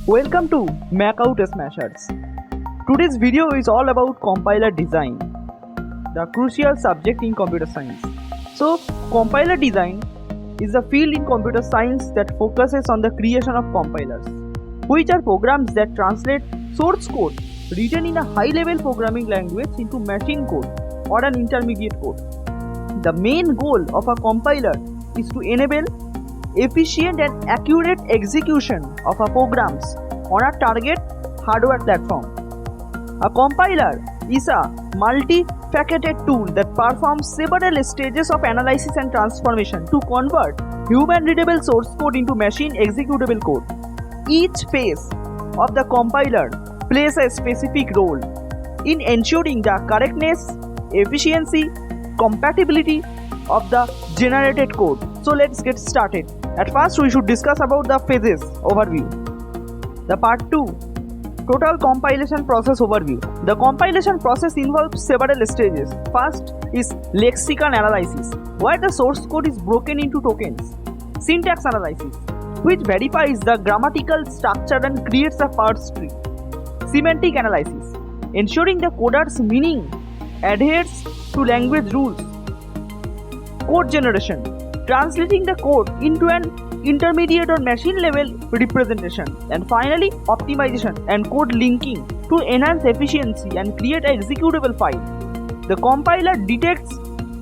Welcome to Makaut Smashers. Today's video is all about compiler design, the crucial subject in computer science. So, compiler design is a field in computer science that focuses on the creation of compilers, which are programs that translate source code written in a high-level programming language into machine code or an intermediate code. The main goal of a compiler is to enable efficient and accurate execution of a programs on a target hardware platform. A compiler is a multifaceted tool that performs several stages of analysis and transformation to convert human-readable source code into machine executable code. Each phase of the compiler plays a specific role in ensuring the correctness, efficiency, compatibility of the generated code. So let's get started. At first, we should discuss about the phases overview. The part 2, total compilation process overview. The compilation process involves several stages. First is lexical analysis, where the source code is broken into tokens. Syntax analysis, which verifies the grammatical structure and creates a parse tree. Semantic analysis, ensuring the coder's meaning adheres to language rules. Code generation, translating the code into an intermediate or machine level representation. And finally, optimization and code linking to enhance efficiency and create an executable file. The compiler detects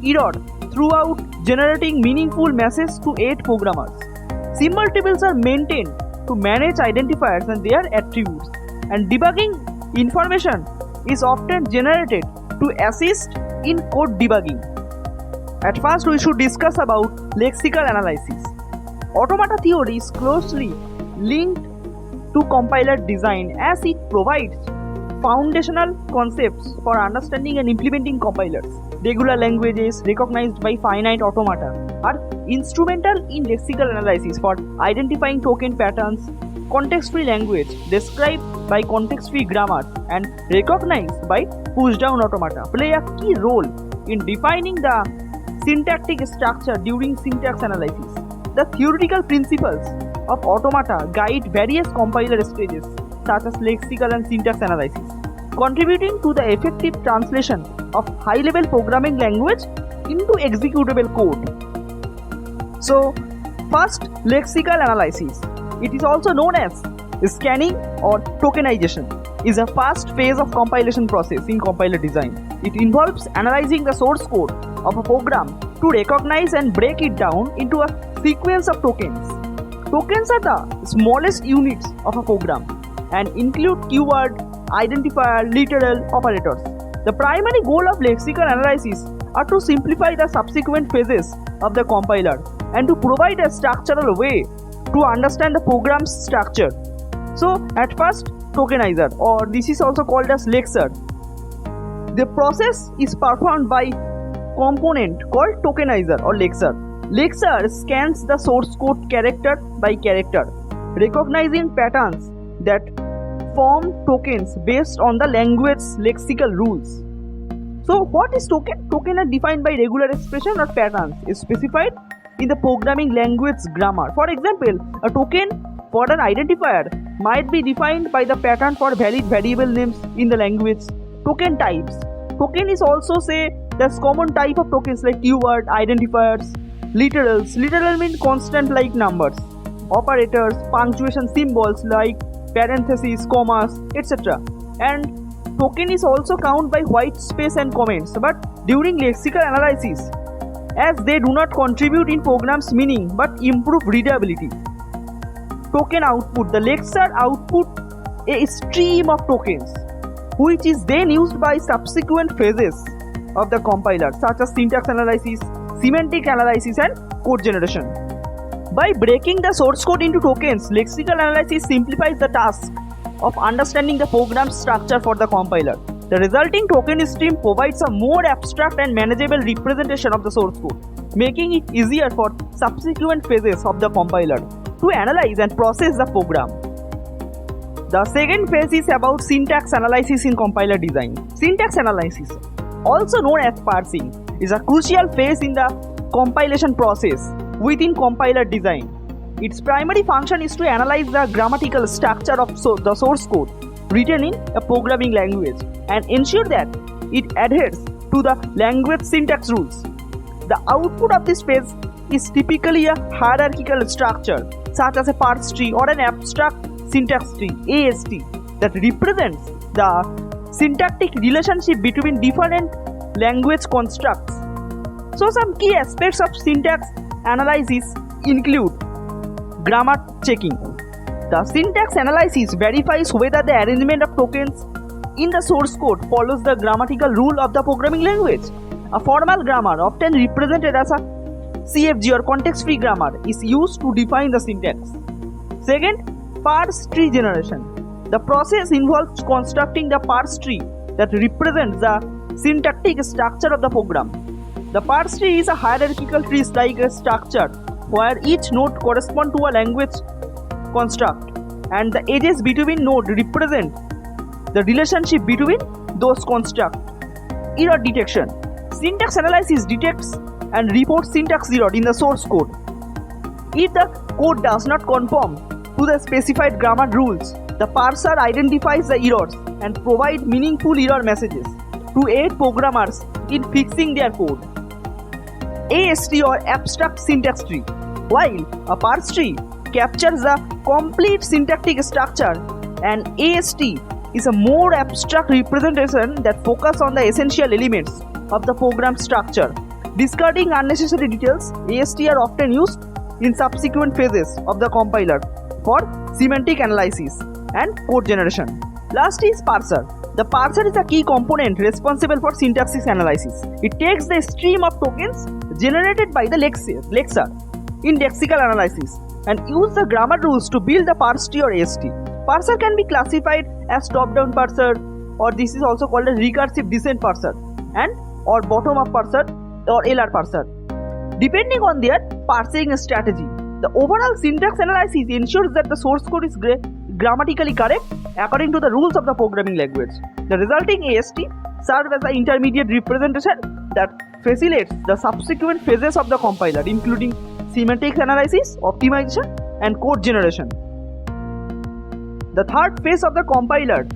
error throughout generating meaningful messages to aid programmers. Symbol tables are maintained to manage identifiers and their attributes, and debugging information is often generated to assist in code debugging. At first, we should discuss about lexical analysis. Automata theory is closely linked to compiler design as it provides foundational concepts for understanding and implementing compilers. Regular languages recognized by finite automata are instrumental in lexical analysis for identifying token patterns. Context-free language described by context-free grammar and recognized by push-down automata play a key role in defining the syntactic structure during syntax analysis. The theoretical principles of automata guide various compiler stages such as lexical and syntax analysis, contributing to the effective translation of high-level programming language into executable code. So, first, lexical analysis. It is also known as scanning or tokenization, is a first phase of compilation process in compiler design. It involves analyzing the source code of a program to recognize and break it down into a sequence of tokens. Tokens are the smallest units of a program and include keyword, identifier, literal, operators. The primary goal of lexical analysis are to simplify the subsequent phases of the compiler and to provide a structural way to understand the program's structure. So, at first, tokenizer, or this is also called as lexer. The process is performed by component called tokenizer or lexer. Lexer scans the source code character by character, recognizing patterns that form tokens based on the language's lexical rules. So, what is token? Token are defined by regular expression or patterns specified in the programming language grammar. For example, a token for an identifier might be defined by the pattern for valid variable names in the language. Token types. Token is also the common type of tokens like keyword, identifiers, literals. Literal mean constant like numbers. Operators, punctuation symbols like parentheses, commas, etc. And token is also counted by white space and comments. But during lexical analysis, as they do not contribute in program's meaning but improve readability. Token output. The lexer output a stream of tokens, which is then used by subsequent phases of the compiler such as syntax analysis, semantic analysis and code generation. By breaking the source code into tokens, lexical analysis simplifies the task of understanding the program's structure for the compiler. The resulting token stream provides a more abstract and manageable representation of the source code, making it easier for subsequent phases of the compiler to analyze and process the program. The second phase is about syntax analysis in compiler design. Syntax analysis, also known as parsing, is a crucial phase in the compilation process within compiler design. Its primary function is to analyze the grammatical structure of the source code written in a programming language and ensure that it adheres to the language syntax rules. The output of this phase is typically a hierarchical structure such as a parse tree or an abstract syntax tree (AST) that represents the syntactic relationship between different language constructs. So some key aspects of syntax analysis include grammar checking. The syntax analysis verifies whether the arrangement of tokens in the source code follows the grammatical rule of the programming language. A formal grammar, often represented as a CFG or context-free grammar, is used to define the syntax. Second, parse tree generation. The process involves constructing the parse tree that represents the syntactic structure of the program. The parse tree is a hierarchical tree-like structure where each node corresponds to a language construct and the edges between nodes represent the relationship between those constructs. Error detection. Syntax analysis detects and reports syntax error in the source code. If the code does not conform to the specified grammar rules, the parser identifies the errors and provides meaningful error messages to aid programmers in fixing their code. AST or abstract syntax tree. While a parse tree captures the complete syntactic structure, and AST is a more abstract representation that focuses on the essential elements of the program structure. Discarding unnecessary details, AST are often used in subsequent phases of the compiler for semantic analysis and code generation. Last is parser. The parser is a key component responsible for syntax analysis. It takes the stream of tokens generated by the lexer in lexical analysis and uses the grammar rules to build the parse tree or AST. Parser can be classified as top-down parser, or this is also called a recursive descent parser, and or bottom-up parser or LR parser, depending on their parsing strategy. The overall syntax analysis ensures that the source code is grammatically correct according to the rules of the programming language. The resulting AST serves as an intermediate representation that facilitates the subsequent phases of the compiler, including semantic analysis, optimization, and code generation. The third phase of the compiler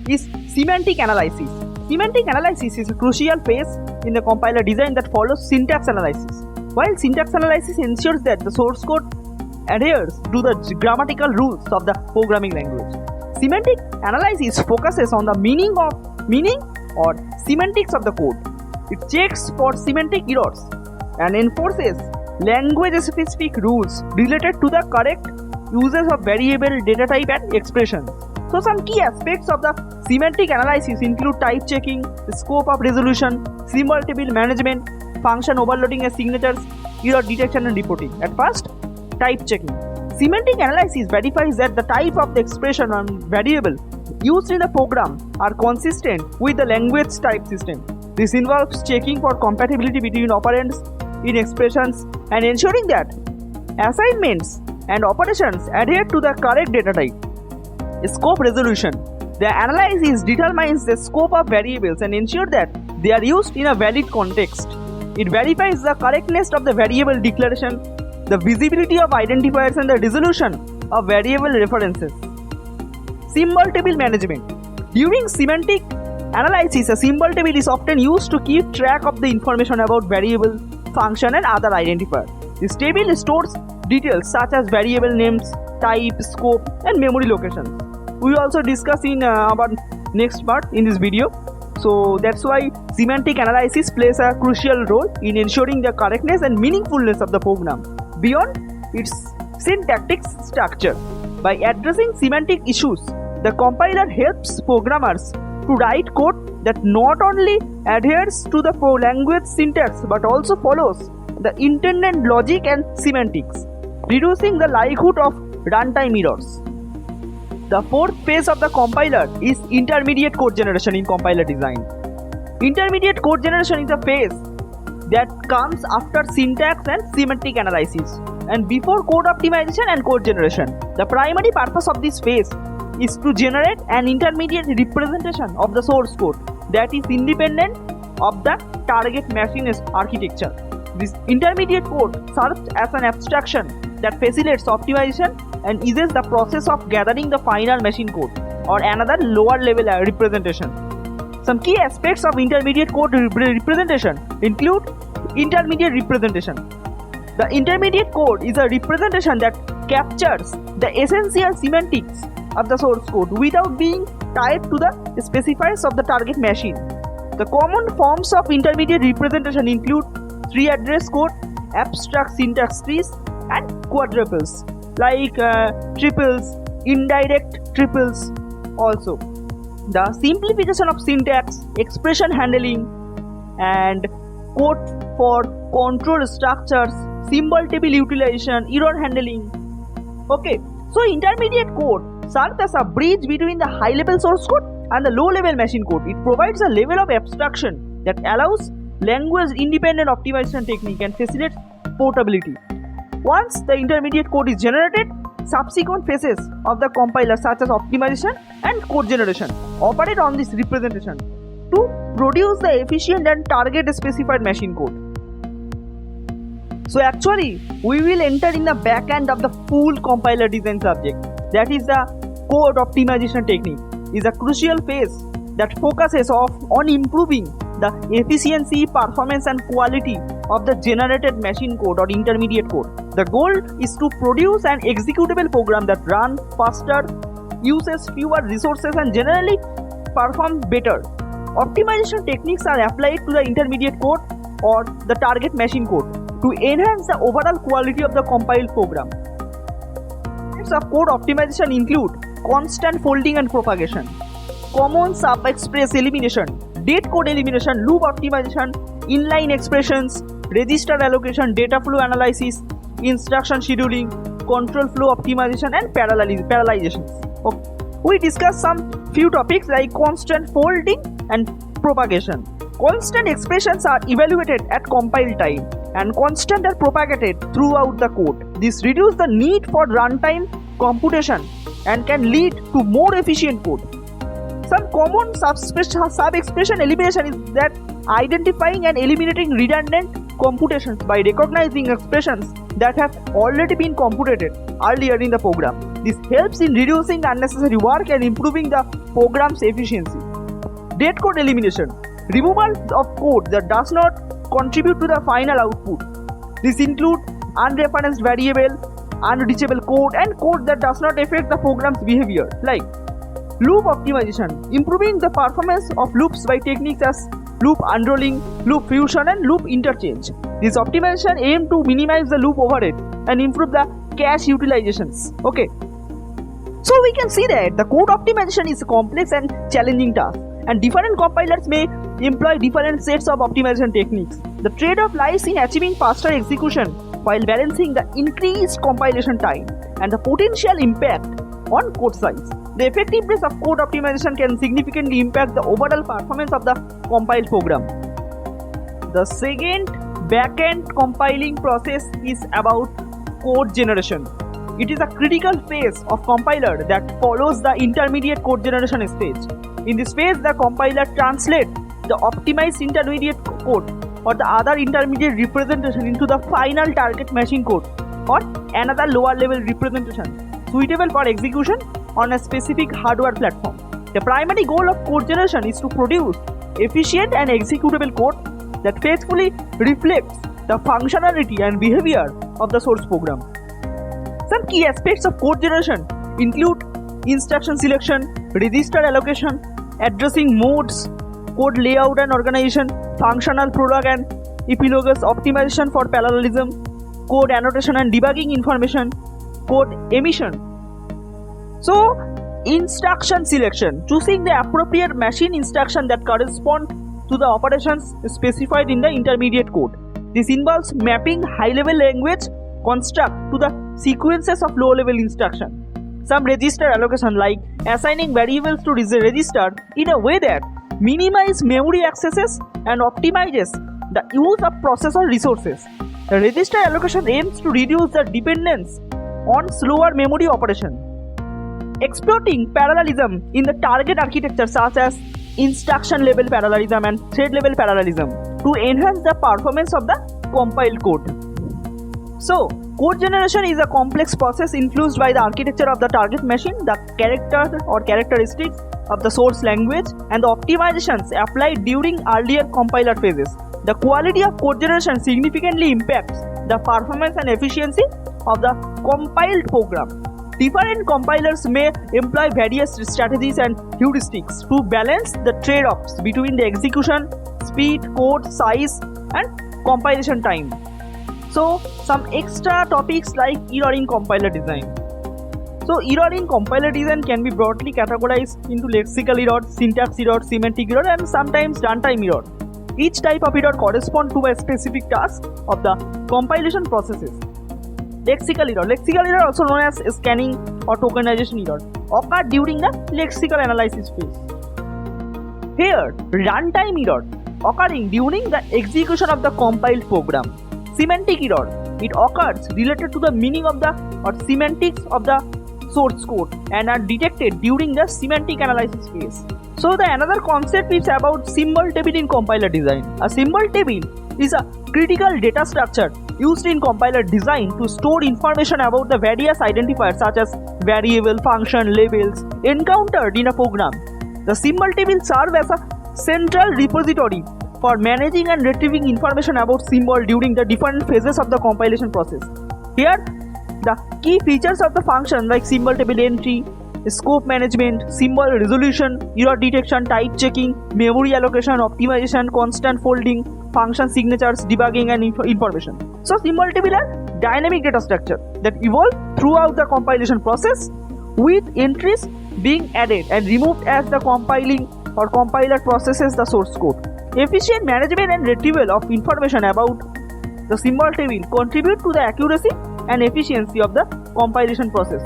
is semantic analysis. Semantic analysis is a crucial phase in the compiler design that follows syntax analysis. While syntax analysis ensures that the source code adheres to the grammatical rules of the programming language, semantic analysis focuses on the meaning or semantics of the code. It checks for semantic errors and enforces language-specific rules related to the correct uses of variable, data type, and expressions. So some key aspects of the semantic analysis include type checking, scope of resolution, symbol table management, function overloading as signatures, error detection and reporting. At first, type checking. Semantic analysis verifies that the type of the expression and variable used in the program are consistent with the language type system. This involves checking for compatibility between operands in expressions and ensuring that assignments and operations adhere to the correct data type. Scope resolution. The analysis determines the scope of variables and ensures that they are used in a valid context. It verifies the correctness of the variable declaration, the visibility of identifiers, and the resolution of variable references. Symbol table management. During semantic analysis, a symbol table is often used to keep track of the information about variable, function, and other identifiers. This table stores details such as variable names, type, scope, and memory locations. We will also discuss in our next part in this video. So that's why semantic analysis plays a crucial role in ensuring the correctness and meaningfulness of the program beyond its syntactic structure. By addressing semantic issues, the compiler helps programmers to write code that not only adheres to the language syntax but also follows the intended logic and semantics, reducing the likelihood of runtime errors. The fourth phase of the compiler is intermediate code generation in compiler design. Intermediate code generation is a phase that comes after syntax and semantic analysis and before code optimization and code generation. The primary purpose of this phase is to generate an intermediate representation of the source code that is independent of the target machine architecture. This intermediate code serves as an abstraction that facilitates optimization and eases the process of gathering the final machine code or another lower level representation. Some key aspects of intermediate code representation include intermediate representation. The intermediate code is a representation that captures the essential semantics of the source code without being tied to the specifiers of the target machine. The common forms of intermediate representation include tree address code, abstract syntax trees, and quadruples like triples, indirect triples also. The simplification of syntax, expression handling, and code for control structures, symbol table utilization, error handling. Okay, so intermediate code serves as a bridge between the high level source code and the low level machine code. It provides a level of abstraction that allows language independent optimization technique and facilitates portability. Once the intermediate code is generated, subsequent phases of the compiler such as optimization and code generation operate on this representation to produce the efficient and target specified machine code. So actually we will enter in the back end of the full compiler design subject, that is the code optimization technique. Is a crucial phase that focuses on improving the efficiency, performance and quality of the generated machine code or intermediate code. The goal is to produce an executable program that runs faster, uses fewer resources and generally performs better. Optimization techniques are applied to the intermediate code or the target machine code to enhance the overall quality of the compiled program. Types of code optimization include constant folding and propagation, common sub-express elimination, date code elimination, loop optimization, inline expressions, register allocation, data flow analysis, instruction scheduling, control flow optimization and parallelizations. Okay. We discussed some few topics like constant folding and propagation. Constant expressions are evaluated at compile time and constant are propagated throughout the code. This reduces the need for runtime computation and can lead to more efficient code. Some common sub-expression elimination is that identifying and eliminating redundant computations by recognizing expressions that have already been computed earlier in the program. This helps in reducing unnecessary work and improving the program's efficiency. Date code elimination. Removal of code that does not contribute to the final output. This includes unreferenced variable, unreachable code and code that does not affect the program's behavior, like loop optimization, improving the performance of loops by techniques as loop unrolling, loop fusion and loop interchange. This optimization aims to minimize the loop overhead and improve the cache utilizations. Okay, so we can see that the code optimization is a complex and challenging task, and different compilers may employ different sets of optimization techniques. The trade-off lies in achieving faster execution while balancing the increased compilation time and the potential impact on code size. The effectiveness of code optimization can significantly impact the overall performance of the compiled program. The second back-end compiling process is about code generation. It is a critical phase of compiler that follows the intermediate code generation stage. In this phase, the compiler translates the optimized intermediate code or the other intermediate representation into the final target machine code or another lower level representation suitable for execution on a specific hardware platform. The primary goal of code generation is to produce efficient and executable code that faithfully reflects the functionality and behavior of the source program. Some key aspects of code generation include instruction selection, register allocation, addressing modes, code layout and organization, functional prologue and epilogus, optimization for parallelism, code annotation and debugging information, code emission. So, instruction selection, choosing the appropriate machine instruction that correspond to the operations specified in the intermediate code. This involves mapping high-level language construct to the sequences of low-level instruction. Some register allocation, like assigning variables to register in a way that minimize memory accesses and optimizes the use of processor resources. The register allocation aims to reduce the dependence on slower memory operation. Exploiting parallelism in the target architecture, such as instruction level parallelism and thread level parallelism, to enhance the performance of the compiled code. So, code generation is a complex process influenced by the architecture of the target machine, the character or characteristics of the source language, and the optimizations applied during earlier compiler phases. The quality of code generation significantly impacts the performance and efficiency of the compiled program. Different compilers may employ various strategies and heuristics to balance the trade-offs between the execution, speed, code size, and compilation time. So, some extra topics like error in compiler design. So, error in compiler design can be broadly categorized into lexical error, syntax error, semantic error, and sometimes runtime error. Each type of error corresponds to a specific task of the compilation processes. Lexical error, also known as scanning or tokenization error, occur during the lexical analysis phase. Here, runtime error occurring during the execution of the compiled program. Semantic error, it occurs related to the meaning of the or semantics of the source code and are detected during the semantic analysis phase. So the another concept is about symbol table in compiler design. A symbol table is a critical data structure used in compiler design to store information about the various identifiers such as variable, function, labels encountered in a program. The symbol table serves as a central repository for managing and retrieving information about symbol during the different phases of the compilation process. Here, the key features of the function like symbol table entry, scope management, symbol resolution, error detection, type checking, memory allocation, optimization, constant folding, function signatures, debugging, and information. So, symbol table are dynamic data structure that evolve throughout the compilation process, with entries being added and removed as the compiling or compiler processes the source code. Efficient management and retrieval of information about the symbol table contribute to the accuracy and efficiency of the compilation process.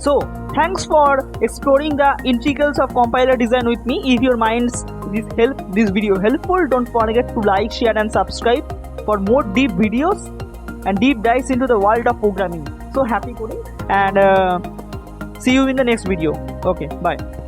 So, thanks for exploring the intricacies of compiler design with me. If your minds this video helpful, don't forget to like, share, and subscribe for more deep videos and deep dives into the world of programming. So happy coding, and see you in the next video. Okay, bye.